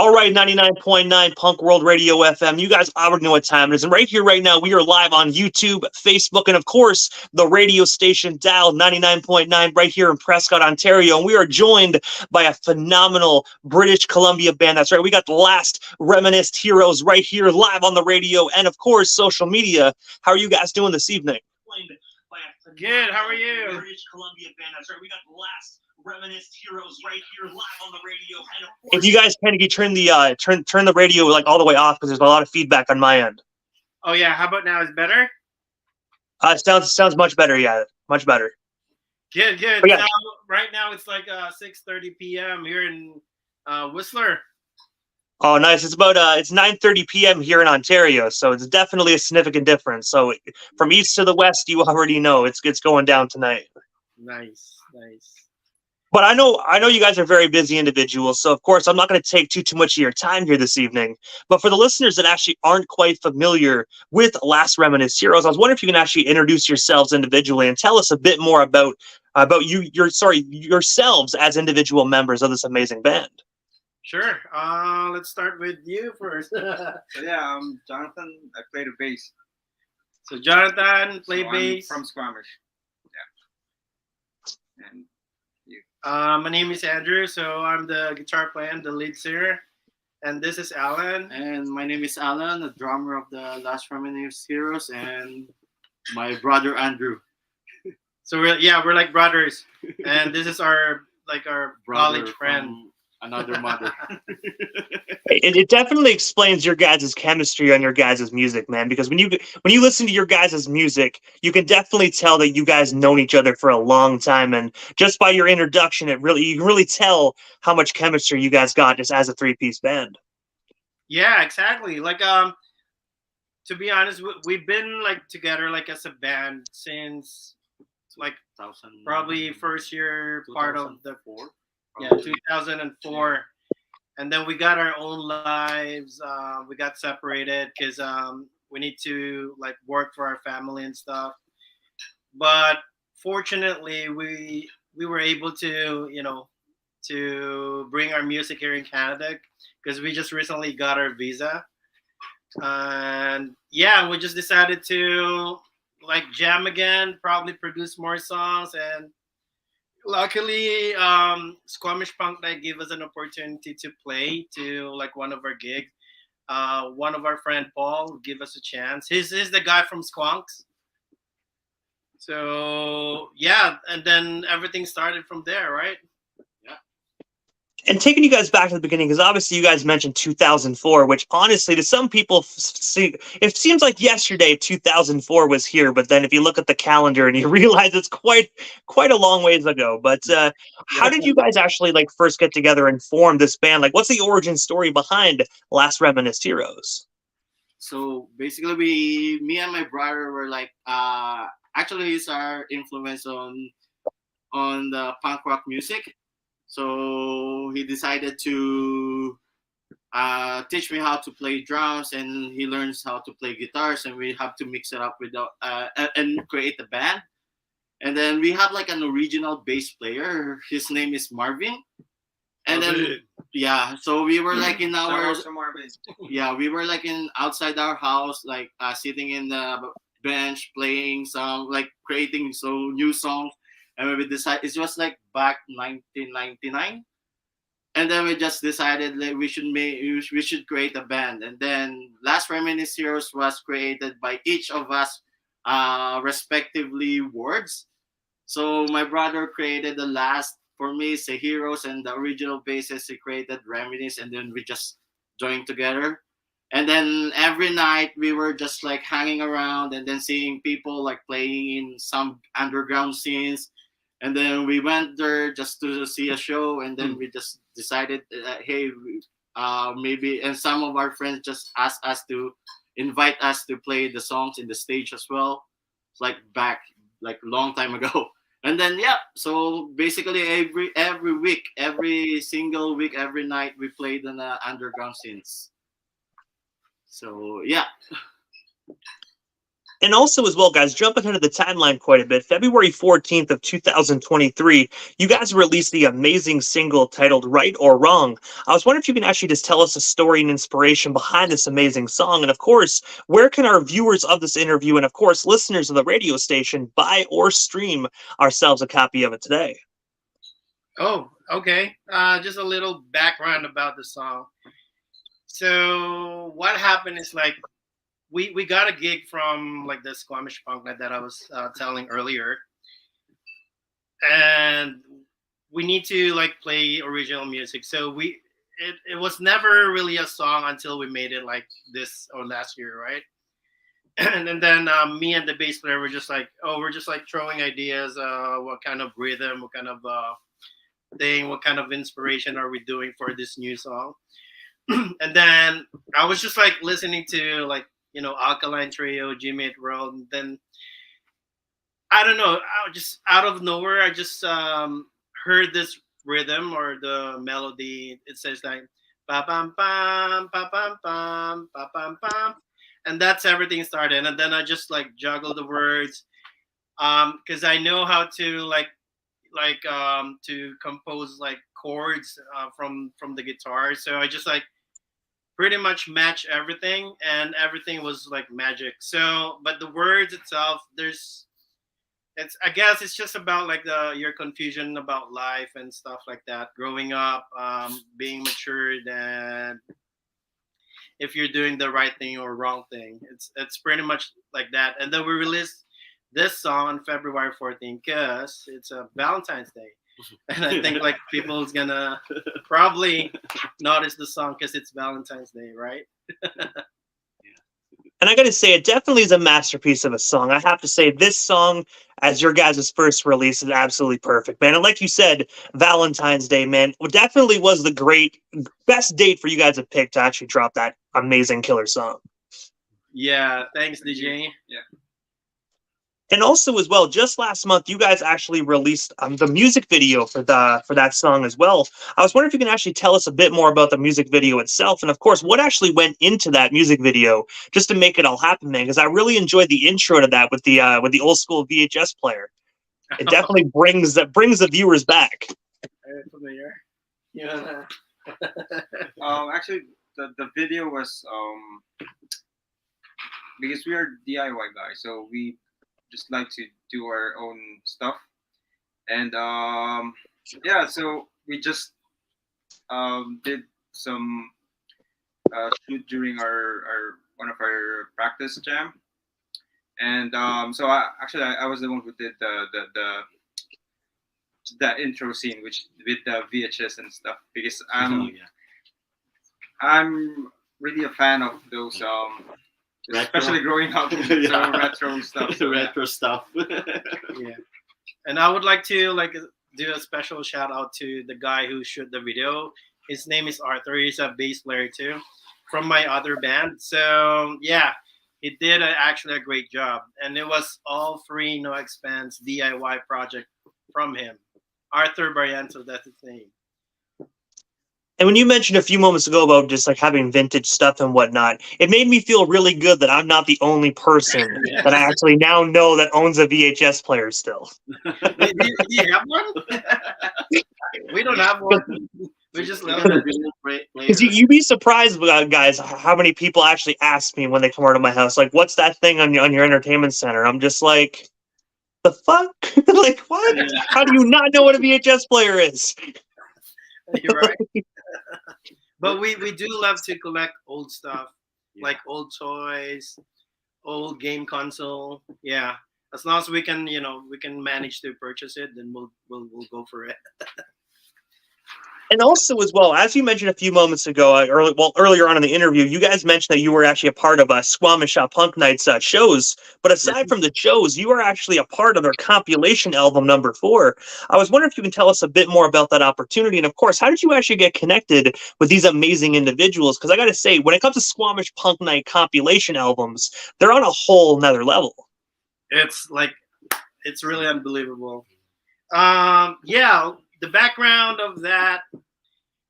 All right, 99.9 Punk World Radio FM. You guys already know what time it is. And right here, right now, we are live on YouTube, Facebook, and of course, the radio station dial 99.9 right here in Prescott, Ontario. And we are joined by a phenomenal British Columbia band. That's right. We got the last Reminisced Heroes right here live on the radio and, of course, social media. How are you guys doing this evening? Good. How are you? British Columbia band. That's right. We got the last Reminisced Heroes right here live on the radio. And of course, if you guys can you turn the radio like all the way off because there's a lot of feedback on my end. Oh yeah, how about now? Is better? Sounds much better. Yeah, much better. Good. Yeah. Now, right now it's like 6:30 p.m. here in Whistler. Oh, nice. It's 9:30 p.m. here in Ontario, so it's definitely a significant difference. So from east to the west, you already know it's going down tonight. Nice. But I know you guys are very busy individuals, so of course I'm not going to take too much of your time here this evening. But for the listeners that actually aren't quite familiar with Last Reminisced Heroes, I was wondering if you can actually introduce yourselves individually and tell us a bit more about yourselves as individual members of this amazing band. Sure. Let's start with you first. Yeah, I'm Jonathan. I play the bass. So Jonathan, play bass. I'm from Squamish. Yeah. And my name is Andrew, so I'm the guitar player and the lead singer. And this is Alan. And my name is Alan, the drummer of the Last Reminisced Heroes, and my brother Andrew. So we're like brothers, and this is our college friend. Another mother. It definitely explains your guys' chemistry on your guys' music, man. Because when you listen to your guys' music, you can definitely tell that you guys known each other for a long time, and just by your introduction, you can really tell how much chemistry you guys got just as a three-piece band. Yeah, exactly. Like to be honest, we've been like together like as a band since like probably first year part of the 2004, and then we got our own lives. We got separated because we need to like work for our family and stuff. But fortunately, we were able to to bring our music here in Canada because we just recently got our visa, and yeah, we just decided to like jam again, probably produce more songs. And luckily, Squamish Punk Night gave us an opportunity to play to like one of our gigs. One of our friend Paul gave us a chance. He's the guy from Squonks. So yeah, and then everything started from there, right? And taking you guys back to the beginning, because obviously you guys mentioned 2004, which honestly to some people it seems like yesterday 2004 was here, but then if you look at the calendar and you realize it's quite a long ways ago. But how did you guys actually like first get together and form this band? Like, what's the origin story behind Last Reminisced Heroes? So basically, me and my brother were like, actually, it's our influence on the punk rock music. So he decided to teach me how to play drums, and he learns how to play guitars, and we have to mix it up with and create a band. And then we have like an original bass player. His name is Marvin. And then so we were like in our we were like in outside our house, like sitting in the bench playing some like creating some new songs. And we decided it was like back 1999, and then we just decided like we should create a band. And then Last Reminisced Heroes was created by each of us, respectively words. So my brother created the last for me, say Heroes, and the original bassist he created Reminisced, and then we just joined together. And then every night we were just like hanging around and then seeing people like playing in some underground scenes. And then we went there just to see a show, and then we just decided, hey, maybe, and some of our friends just asked us to invite us to play the songs in the stage as well. It's like back, like long time ago. And then, so basically every week, every single week, every night, we played in the underground scenes. So, yeah. And also as well, guys, jumping into the timeline quite a bit, February 14th of 2023, you guys released the amazing single titled Right or Wrong. I was wondering if you can actually just tell us a story and inspiration behind this amazing song. And of course, where can our viewers of this interview and of course listeners of the radio station buy or stream ourselves a copy of it today? Oh, okay. Just a little background about the song. So what happened is like we got a gig from like the Squamish punk night that I was telling earlier, and we need to like play original music. So it was never really a song until we made it like this or last year, right? And then me and the bass player were just like, oh, we're just like throwing ideas. What kind of rhythm? What kind of thing? What kind of inspiration are we doing for this new song? And then I was just like listening to like Alkaline Trio, Jimmy Eat World, and then I don't know, I just out of nowhere I just heard this rhythm or the melody. It says like ba bam bam ba bam bam ba bam bam, and that's everything started. And then I just like juggle the words because I know how to to compose like chords from the guitar. So I just like pretty much match everything, and everything was like magic. So but the words itself, it's I guess it's just about like your confusion about life and stuff like that, growing up, being matured, and if you're doing the right thing or wrong thing. It's pretty much like that. And then we released this song on February 14th because it's a Valentine's Day. And I think like people's gonna probably notice the song because it's Valentine's Day, right? And I got to say, it definitely is a masterpiece of a song. I have to say, this song, as your guys' first release, is absolutely perfect, man. And like you said, Valentine's Day, man, definitely was the best date for you guys to pick to actually drop that amazing killer song. Yeah, thanks, DJ. Yeah. And also, as well, just last month, you guys actually released the music video for that song as well. I was wondering if you can actually tell us a bit more about the music video itself, and of course, what actually went into that music video just to make it all happen, man. Because I really enjoyed the intro to that with the old school VHS player. It definitely brings the viewers back. Familiar? Yeah. Actually, the video was because we are DIY guys, so we just like to do our own stuff, and yeah, so we just did some shoot during our one of our practice jam, and so I was the one who did the intro scene, which with the VHS and stuff, because I'm really a fan of those especially growing up with some retro stuff. Retro stuff. Yeah. And I would like to like do a special shout out to the guy who shot the video. His name is Arthur. He's a bass player too, from my other band. So yeah, he did actually a great job, and it was all free, no expense DIY project from him. Arthur Barrientos, that's his name. And when you mentioned a few moments ago about just like having vintage stuff and whatnot, it made me feel really good that I'm not the only person that I actually now know that owns a VHS player still. Do you have one? We don't have one. We just love it. Because you'd be surprised, guys, how many people actually ask me when they come over to my house, like, what's that thing on your entertainment center? I'm just like, the fuck? Like, what? Yeah. How do you not know what a VHS player is? You're right. But we do love to collect old stuff, like old toys, old game console. Yeah, as long as we can, we can manage to purchase it, then we'll go for it. And also, as well, as you mentioned a few moments ago, earlier on in the interview, you guys mentioned that you were actually a part of Squamish Punk Night's shows. But aside from the shows, you are actually a part of their compilation album number 4. I was wondering if you can tell us a bit more about that opportunity. And of course, how did you actually get connected with these amazing individuals? Because I got to say, when it comes to Squamish Punk Night compilation albums, they're on a whole nother level. It's really unbelievable. Yeah. The background of that,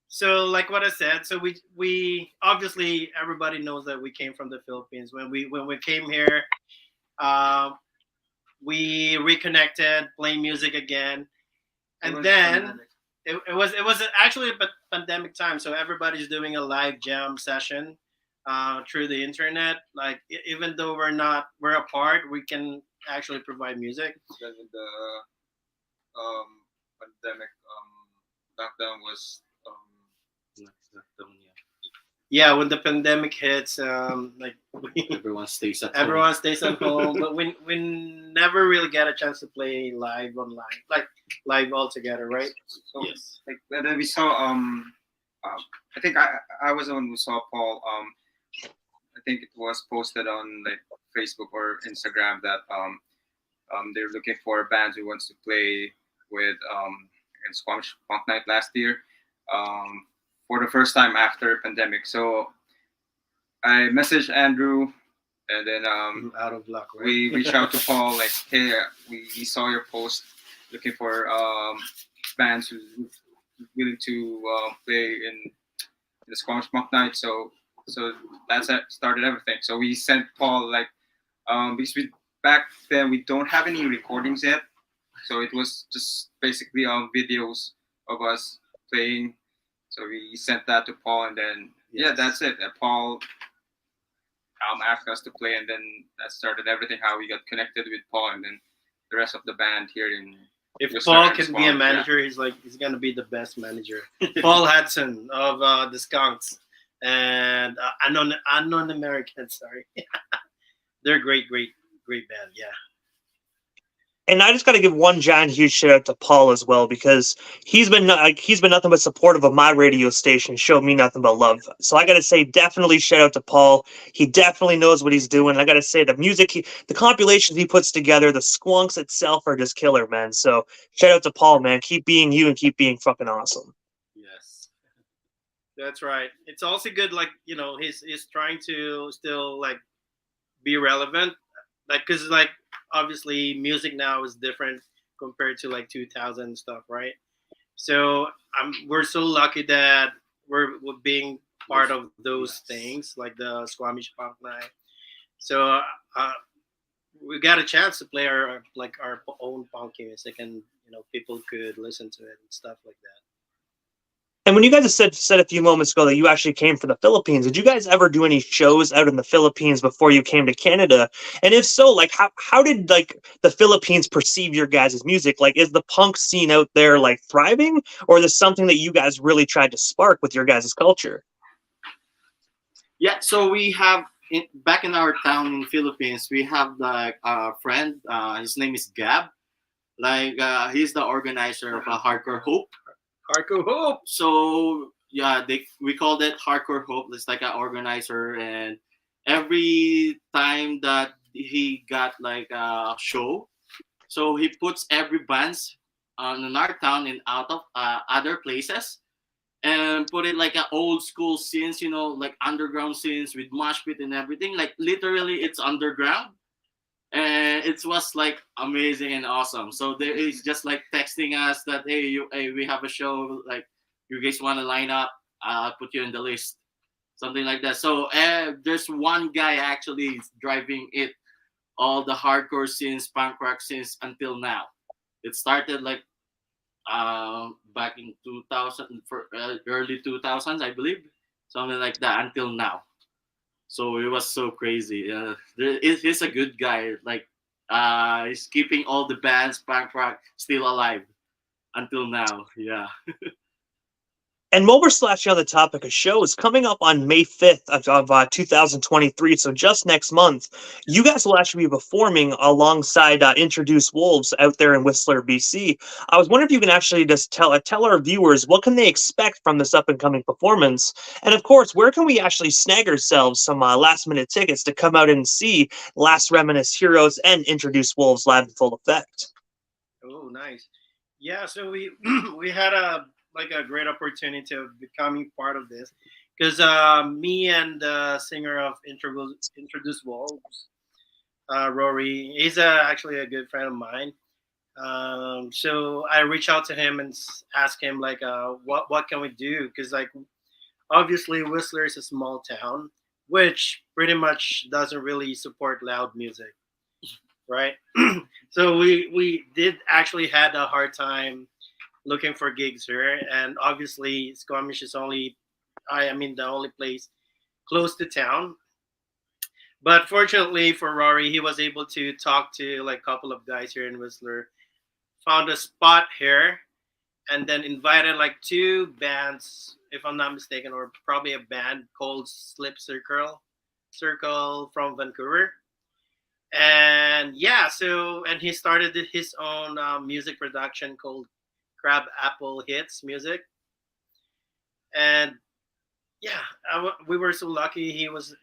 so like what I said, so we obviously everybody knows that we came from the Philippines. When we came here, Uh, we reconnected, playing music again, It and was then pandemic. it was actually a pandemic time, so everybody's doing a live jam session through the internet. Like even though we're apart, we can actually provide music. Then with the pandemic lockdown was Yeah, when the pandemic hits, like Everyone stays at home. everyone stays at home, but we never really get a chance to play live online, like live all together, right? so Yes. like and then we saw I think I was the one who saw Paul I think it was posted on like Facebook or Instagram that they're looking for bands who wants to play with in Squamish Punk Night last year um, for the first time after pandemic. So I messaged Andrew, and then Out of luck, right? we reached out to Paul like, hey, we saw your post looking for bands who's willing to play in the Squamish Punk Night. So that's it, started everything. So we sent Paul like because back then we don't have any recordings yet, so it was just basically videos of us playing. So we sent that to Paul, and then yeah, Yes. that's it. Paul asked us to play, and then that started everything. How we got connected with Paul, and then the rest of the band here in. If Whistler Paul and can be a Squamish, yeah. manager, he's gonna be the best manager. Paul Hudson of the Skunks and unknown Americans. Sorry, they're great band. Yeah. And I just got to give one giant huge shout out to Paul as well, because he's been nothing but supportive of my radio station, showed me nothing but love. So I got to say, definitely shout out to Paul. He definitely knows what he's doing. I got to say, the compilations he puts together, the squonks itself are just killer, man. So shout out to Paul, man. Keep being you and keep being fucking awesome. Yes. That's right. It's also good, like he's trying to still like be relevant, like because like obviously music now is different compared to like 2000 stuff, right? So we're so lucky that we're being part of those Yes. things, like the Squamish Punk Night. So uh, we got a chance to play our own punk music, and people could listen to it and stuff like that. And when you guys said a few moments ago that you actually came from the Philippines, did you guys ever do any shows out in the Philippines before you came to Canada? And if so, like how did like the Philippines perceive your guys' music? Like, is the punk scene out there like thriving, or is this something that you guys really tried to spark with your guys' culture? Yeah, so we have back in our town in Philippines, we have like a friend. His name is Gab. Like he's the organizer of Hardcore Hope. Hardcore Hope. So yeah, we called it Hardcore Hope. It's like an organizer, and every time that he got like a show, so he puts every bands in our town and out of other places, and put it like an old school scenes, like underground scenes with mosh pit and everything. Like literally, it's underground, and it was like amazing and awesome. So there is just like texting us that hey, we have a show. Like, you guys want to line up? I'll put you in the list, something like that. So there's one guy actually driving it, all the hardcore scenes, punk rock scenes until now. It started like back in 2000, for early 2000s, I believe, something like that, until now. So it was so crazy. He's a good guy. Like, he's keeping all the bands, punk rock, still alive until now. Yeah. And while we're slashing on the topic of shows, coming up on May 5th of 2023, so just next month, you guys will actually be performing alongside Introduce Wolves out there in Whistler, BC. I was wondering if you can actually just tell our viewers what can they expect from this up-and-coming performance, and of course, where can we actually snag ourselves some last-minute tickets to come out and see Last Reminisced Heroes and Introduce Wolves live in full effect? Oh, nice. Yeah, so we we had a great opportunity of becoming part of this, because me and the singer of Introduce Wolves, Rory, he's actually a good friend of mine. So I reached out to him and asked him like, what can we do? Because like obviously Whistler is a small town, which pretty much doesn't really support loud music. right? So we did actually had a hard time looking for gigs here, and obviously Squamish is only, I mean, the only place close to town. But fortunately for Rory, he was able to talk to like a couple of guys here in Whistler, found a spot here, and then invited like two bands, if I'm not mistaken, or probably a band called Slip Circle from Vancouver. And yeah, so and he started his own music production called Crab Apple Hits Music, and yeah, we were so lucky. He was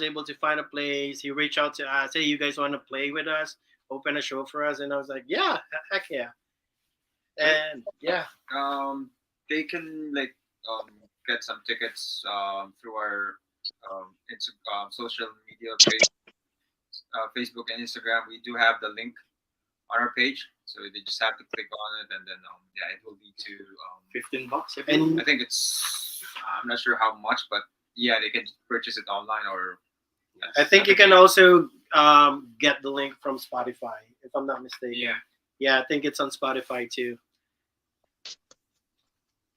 able to find a place. He reached out to us, hey, you guys want to play with us, open a show for us, and I was like, yeah, heck yeah, and yeah, They can like get some tickets through our social media page, Facebook and Instagram. We do have the link on our page, so they just have to click on it, and then yeah, it will be to $15. and I think it's I'm not sure how much, but yeah, they can purchase it online or yes, I think you can also get the link from Spotify, if I'm not mistaken. yeah. Yeah, I think it's on Spotify too.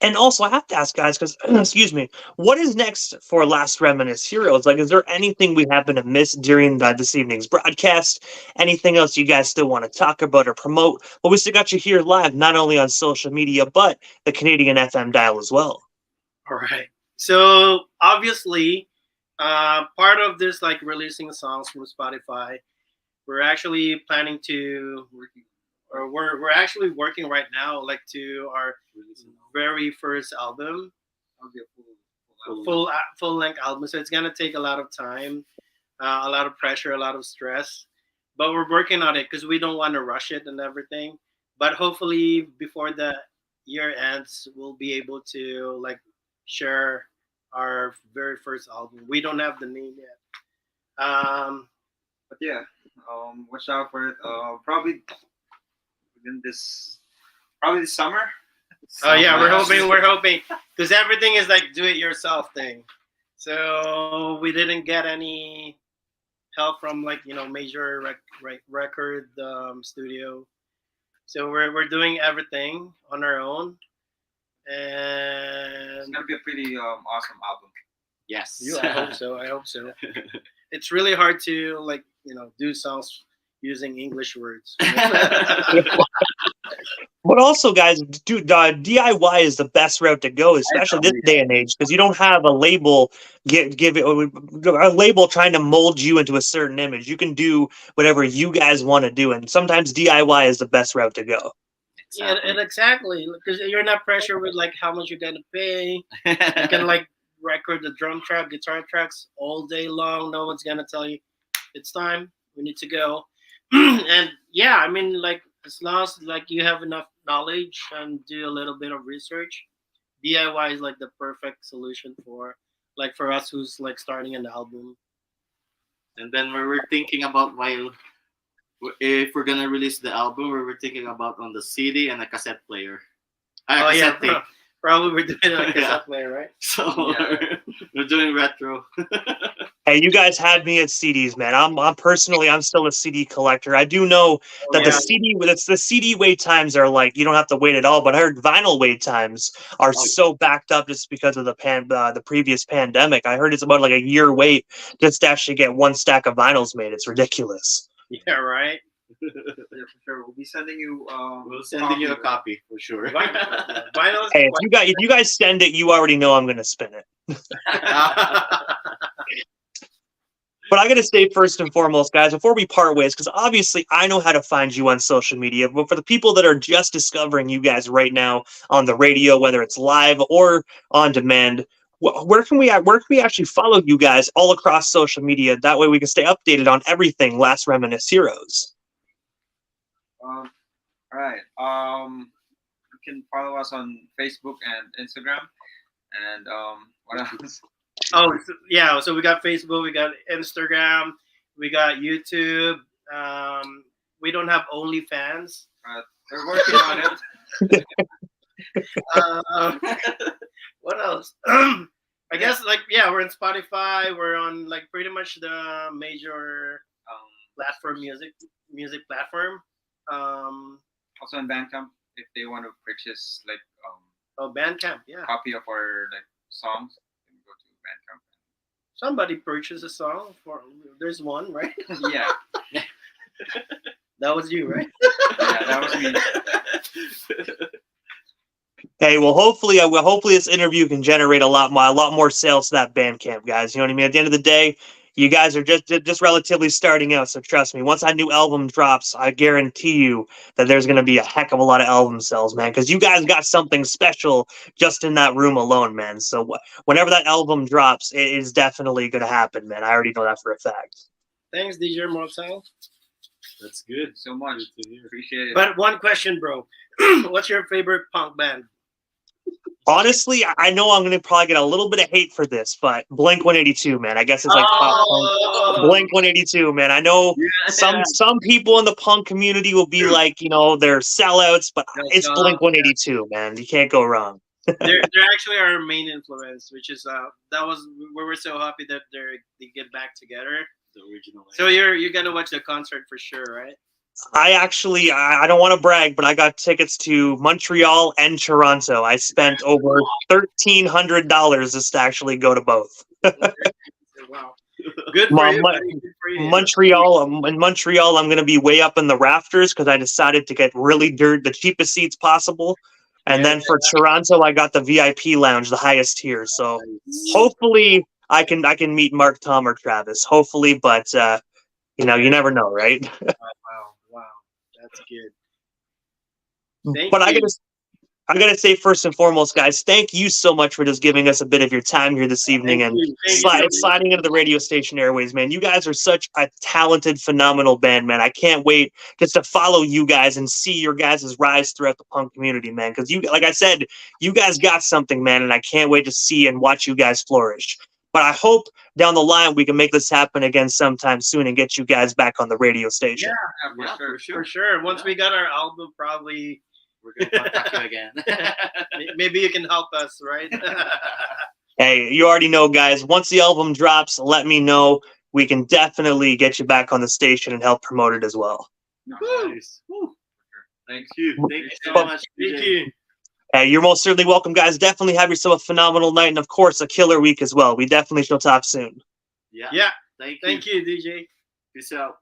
And also, I have to ask, guys, because excuse me, what is next for Last Reminisced Heroes? Like, is there anything we happen to miss during this evening's broadcast? Anything else you guys still want to talk about or promote? Well, we still got you here live, not only on social media, but the Canadian FM dial as well. All right. So obviously, part of this like releasing songs from Spotify, we're actually planning to, or we're actually working right now, like to our very first album, That'll be a full full length album. So it's gonna take a lot of time, a lot of pressure, a lot of stress, but we're working on it because we don't want to rush it and everything. But hopefully, before the year ends, we'll be able to like share our very first album. We don't have the name yet. But yeah, watch out for it. Probably within probably this summer. Oh yeah, we're Yeah. hoping, because everything is like do it yourself thing. So we didn't get any help from like major record studio. So we're doing everything on our own, It's and gonna be a pretty awesome album. Yes. I hope so. I hope so. It's really hard to like do songs using English words. But also, guys, dude, DIY is the best route to go, especially this day and age, because you don't have a label give it a label trying to mold you into a certain image. You can do whatever you guys want to do, and sometimes DIY is the best route to go. Yeah, and exactly, because you're not pressured with like how much you're gonna pay. You can like record the drum track, guitar tracks all day long. No one's gonna tell you it's time. We need to go. And yeah, I mean, like as long as like you have enough knowledge and do a little bit of research, DIY is like the perfect solution for us who's like starting an album. And then we were thinking about while if we're gonna release the album, we were thinking about on the CD and a cassette player. Oh yeah, Cassette tape. probably we're doing it on a Yeah. cassette player, right? So Yeah. we're doing retro. Hey, you guys had me at CDs, man. I'm personally, I'm still a CD collector. I do know that Yeah. the CD wait times are like you don't have to wait at all. But I heard vinyl wait times are so backed up just because of the previous pandemic. I heard it's about like a year wait just to actually get one stack of vinyls made. It's ridiculous. Yeah, right. Yeah, for sure. We'll be sending you. We'll send you a copy for sure. Vinyl is Hey, if you guys send it, you already know I'm gonna spin it. But I got to say, first and foremost, guys, before we part ways, because obviously I know how to find you on social media, but for the people that are just discovering you guys right now on the radio, whether it's live or on demand, where can we actually follow you guys all across social media? That way we can stay updated on everything Last Reminisced Heroes. All right. You can follow us on Facebook and Instagram, and what else? Oh yeah, so we got Facebook, we got Instagram, we got YouTube. We don't have OnlyFans. They're working on it. What else? I guess like yeah, we're in Spotify. We're on like pretty much the major platform music platform. Also on Bandcamp, if they want to purchase like Bandcamp, yeah. copy of our like songs, then go to Bandcamp. Somebody purchased a song for. There's one, right? Yeah, That was you, right? yeah, that was me. Hey, well, hopefully this interview can generate a lot more sales to that Bandcamp, guys. You know what I mean? At the end of the day, you guys are just relatively starting out, so trust me. Once that new album drops, I guarantee you that there's going to be a heck of a lot of album sales, man, because you guys got something special just in that room alone, man. So whenever that album drops, it is definitely going to happen, man. I already know that for a fact. Thanks, DJ Mortal. That's good. So much. Good to hear. Appreciate it. But one question, bro. What's your favorite punk band? Honestly, I know I'm going to probably get a little bit of hate for this, but Blink-182, man. I guess it's like pop punk. Blink-182, man. I know some people in the punk community will be like, they're sellouts, but it's Blink-182, man. You can't go wrong. they're actually our main influence, which is we were so happy that they get back together. The original. So you're gonna watch the concert for sure, right? I don't want to brag, but I got tickets to Montreal and Toronto. I spent over $1,300 just to actually go to both. Wow. Good for you. Good for you. In Montreal, I'm going to be way up in the rafters because I decided to get the cheapest seats possible. And then for Toronto, I got the VIP lounge, the highest tier. So hopefully I can meet Mark, Tom, or Travis. Hopefully, but you never know, right? Wow. That's good. But I gotta say, first and foremost, guys, thank you so much for just giving us a bit of your time here this evening and sliding into the radio station airways, man. You guys are such a talented, phenomenal band, man. I can't wait just to follow you guys and see your guys' rise throughout the punk community, man. Because like I said, you guys got something, man, and I can't wait to see and watch you guys flourish. But I hope down the line we can make this happen again sometime soon and get you guys back on the radio station. Yeah, for sure. Once we got our album, probably we're gonna contact you again. Maybe you can help us, right? Hey, you already know, guys. Once the album drops, let me know. We can definitely get you back on the station and help promote it as well. Nice. Thank you. Thank you so much. Thank you. Hey, you're most certainly welcome, guys. Definitely have yourself a phenomenal night and, of course, a killer week as well. We definitely shall talk soon. Yeah. Thank you, DJ. Peace out.